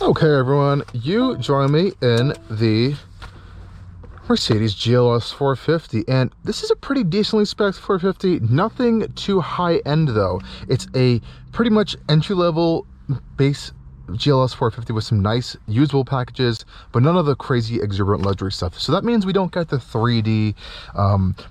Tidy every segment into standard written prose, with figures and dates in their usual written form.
Okay everyone, you join me in the Mercedes GLS 450, and this is a pretty decently spec'd 450, nothing too high end though. It's a pretty much entry-level base GLS 450 with some nice usable packages, but none of the crazy exuberant luxury stuff. So that means we don't get the 3D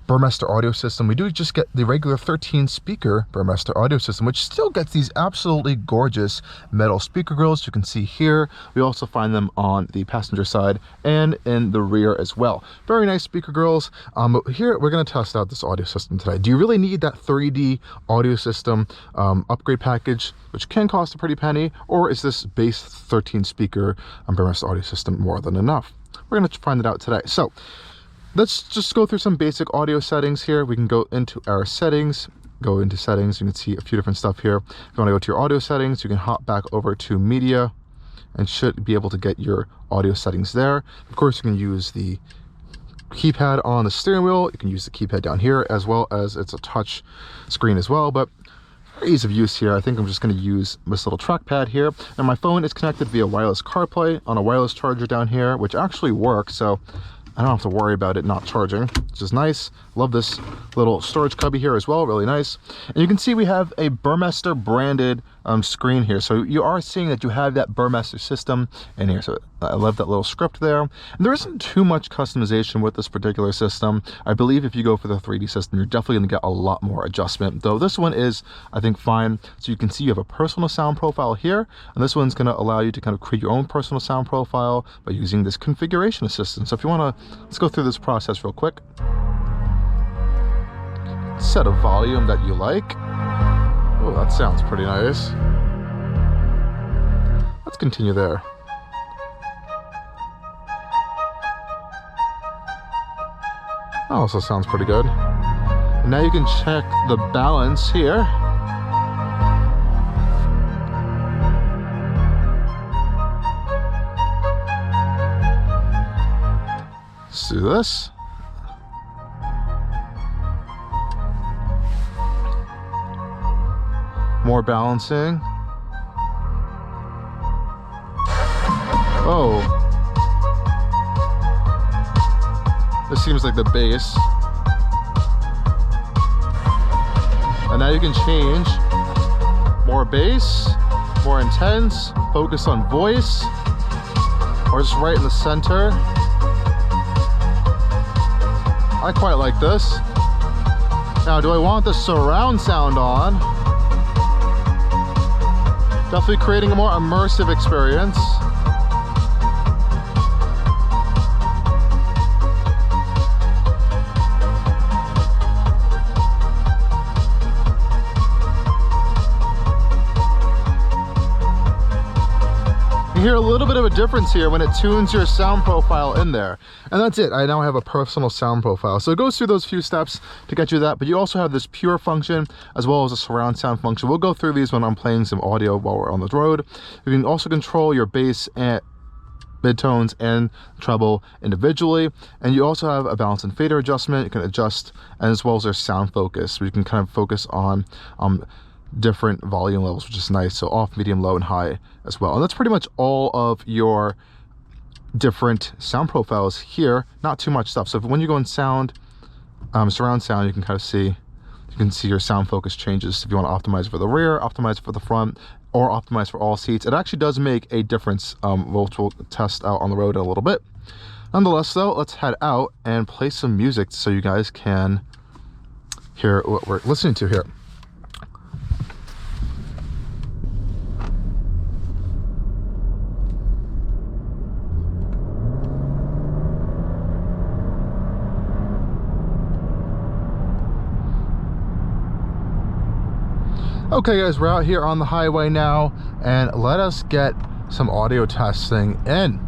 Burmester audio system. We do just get the regular 13 speaker Burmester audio system, which still gets these absolutely gorgeous metal speaker grills you can see here. We also find them on the passenger side and in the rear as well. Very nice speaker grills. But here we're going to test out this audio system today. Do you really need that 3D audio system upgrade package, which can cost a pretty penny, or is this base 13 speaker Burmester audio system more than enough? We're going to find it out today. So let's just go through some basic audio settings here. We can go into our settings, go into settings. You can see a few different stuff here. If you want to go to your audio settings, you can hop back over to media and should be able to get your audio settings there. Of course, you can use the keypad on the steering wheel. You can use the keypad down here, as well as it's a touch screen as well. But for ease of use here, I think I'm just going to use this little trackpad here. And my phone is connected via wireless CarPlay on a wireless charger down here, which actually works, so I don't have to worry about it not charging, which is nice. Love this little storage cubby here as well, really nice. And you can see we have a Burmester branded screen here. So you are seeing that you have that Burmester system in here. So I love that little script there. And there isn't too much customization with this particular system. I believe if you go for the 3D system, you're definitely going to get a lot more adjustment, though this one is, I think, fine. So you can see you have a personal sound profile here, and this one's going to allow you to kind of create your own personal sound profile by using this configuration assistant. So if you want to, let's go through this process real quick. Set a volume that you like. Oh, that sounds pretty nice. Let's continue there. That also sounds pretty good. And now you can check the balance here. Let's do this. More balancing. Oh. This seems like the bass. And now you can change more bass, more intense, focus on voice, or just right in the center. I quite like this. Now, do I want the surround sound on? Definitely creating a more immersive experience. You hear a little bit of a difference here when it tunes your sound profile in there. And that's it. I now have a personal sound profile. So it goes through those few steps to get you that, but you also have this pure function as well as a surround sound function. We'll go through these when I'm playing some audio while we're on the road. You can also control your bass and midtones and treble individually, and you also have a balance and fader adjustment. You can adjust, and as well as their sound focus, where you can kind of focus on different volume levels, which is nice. So off, medium, low, and high as well. And that's pretty much all of your different sound profiles here. Not too much stuff. So when you go in sound, surround sound, you can kind of see, you can see your sound focus changes. If you want to optimize for the rear, optimize for the front, or optimize for all seats, it actually does make a difference, which we'll test out on the road in a little bit. Nonetheless though, let's head out and play some music so you guys can hear what we're listening to here. Okay guys, we're out here on the highway now, and let us get some audio testing in.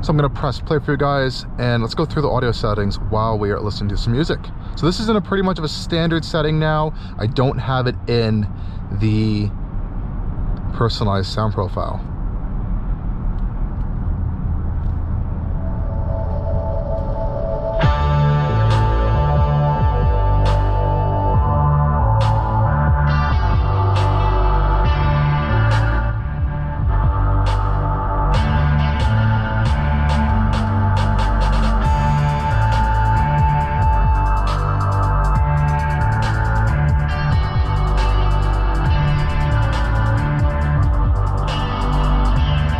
So I'm gonna press play for you guys, and let's go through the audio settings while we are listening to some music. So this is in a pretty much of a standard setting now. I don't have it in the personalized sound profile.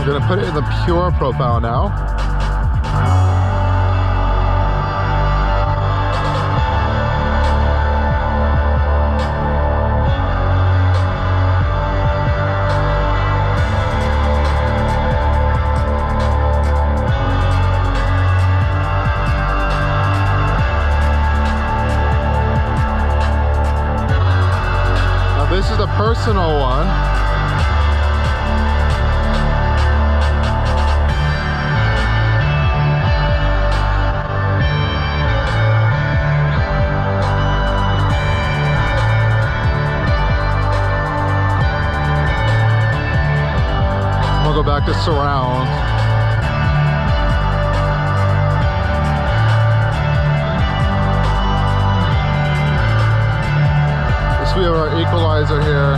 Gonna put it in the pure profile now. Now this is the personal one. Go back to surround. This we have our equalizer here.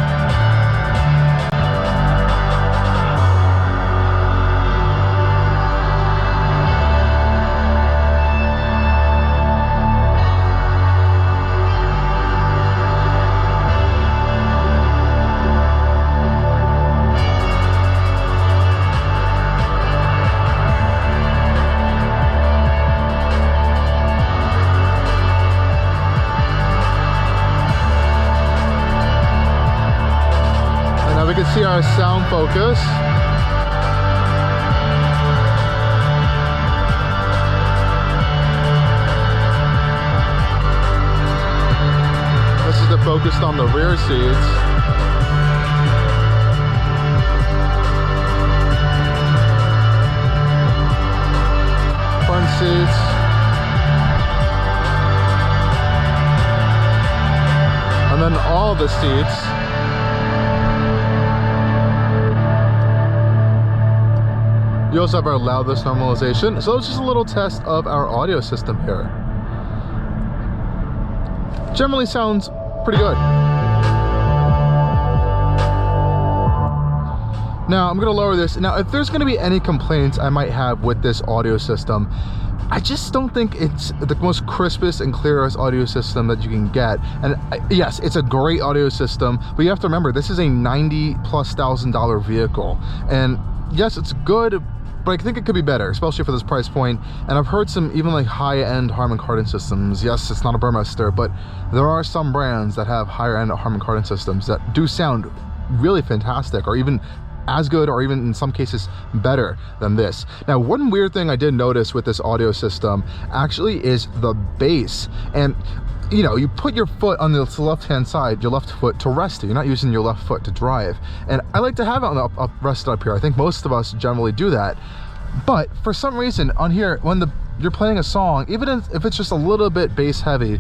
We can see our sound focus. This is the focus on the rear seats. Front seats. And then all the seats. You also have our loudness normalization. So it's just a little test of our audio system here. Generally sounds pretty good. Now I'm gonna lower this. Now if there's gonna be any complaints I might have with this audio system, I just don't think it's the most crispest and clearest audio system that you can get. And yes, it's a great audio system, but you have to remember, this is a $90,000+ vehicle. And yes, it's good, but I think it could be better, especially for this price point. And I've heard some even like high-end Harman Kardon systems. Yes, it's not a Burmester, but there are some brands that have higher-end Harman Kardon systems that do sound really fantastic, or even as good, or even in some cases better than this. Now, one weird thing I did notice with this audio system actually is the bass. And you know, you put your foot on the left-hand side, your left foot, to rest it. You're not using your left foot to drive. And I like to have it on the rested up here. I think most of us generally do that. But for some reason on here, when you're playing a song, even if it's just a little bit bass heavy,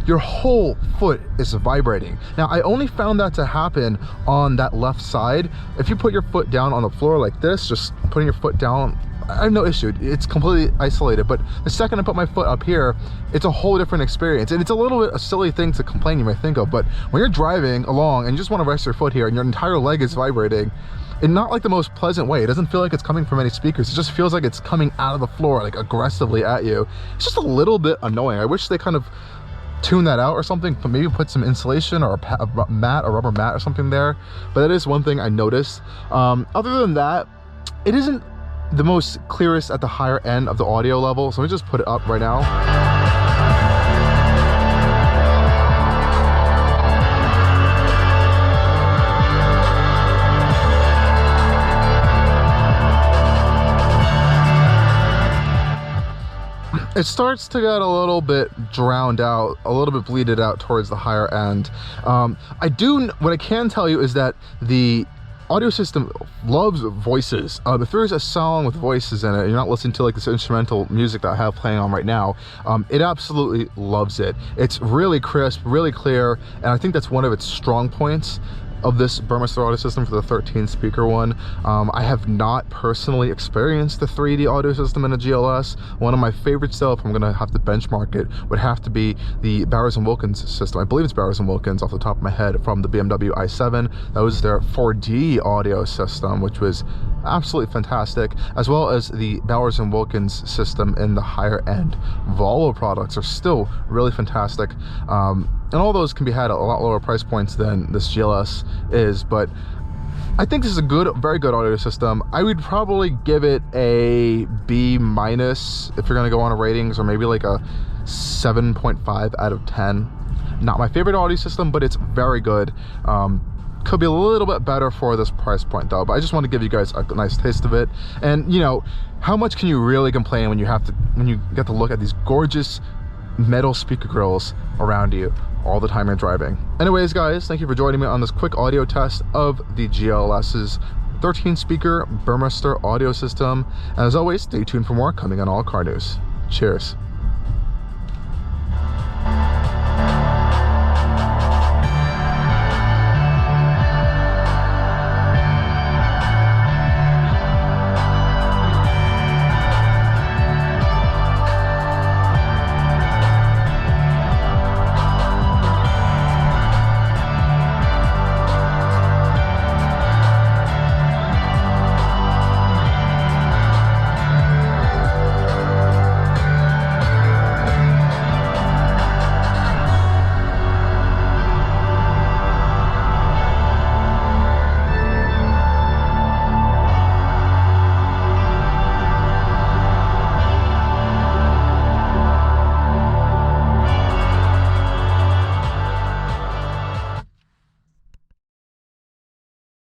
your whole foot is vibrating. Now, I only found that to happen on that left side. If you put your foot down on the floor like this, just putting your foot down, I have no issue. It's completely isolated. But the second I put my foot up here, it's a whole different experience. And it's a little bit a silly thing to complain, you might think of, but when you're driving along and you just want to rest your foot here and your entire leg is vibrating, in not like the most pleasant way. It doesn't feel like it's coming from any speakers. It just feels like it's coming out of the floor, like aggressively at you. It's just a little bit annoying. I wish they kind of tune that out or something, but maybe put some insulation or a mat, a rubber mat or something there. But that is one thing I noticed. Other than that, it isn't the most clearest at the higher end of the audio level. So let me just put it up right now. It starts to get a little bit drowned out, a little bit bleeded out towards the higher end. What I can tell you is that the audio system loves voices. If there's a song with voices in it, you're not listening to like this instrumental music that I have playing on right now, it absolutely loves it. It's really crisp, really clear, and I think that's one of its strong points of this Burmester audio system for the 13 speaker one. I have not personally experienced the 3D audio system in a GLS. One of my favorites though, if I'm gonna have to benchmark it, would have to be the Bowers & Wilkins system. I believe it's Bowers & Wilkins off the top of my head, from the BMW i7. That was their 4D audio system, which was absolutely fantastic, as well as the Bowers & Wilkins system in the higher end Volvo products are still really fantastic. And all those can be had at a lot lower price points than this GLS is, but I think this is a good, very good audio system. I would probably give it a B- if you're gonna go on a ratings, or maybe like a 7.5 out of 10. Not my favorite audio system, but it's very good. Could be a little bit better for this price point though, but I just want to give you guys a nice taste of it. And you know, how much can you really complain when you get to look at these gorgeous metal speaker grills around you all the time you're driving. Anyways guys, thank you for joining me on this quick audio test of the GLS's 13 speaker Burmester audio system. And as always, stay tuned for more coming on Allcarnews. Cheers.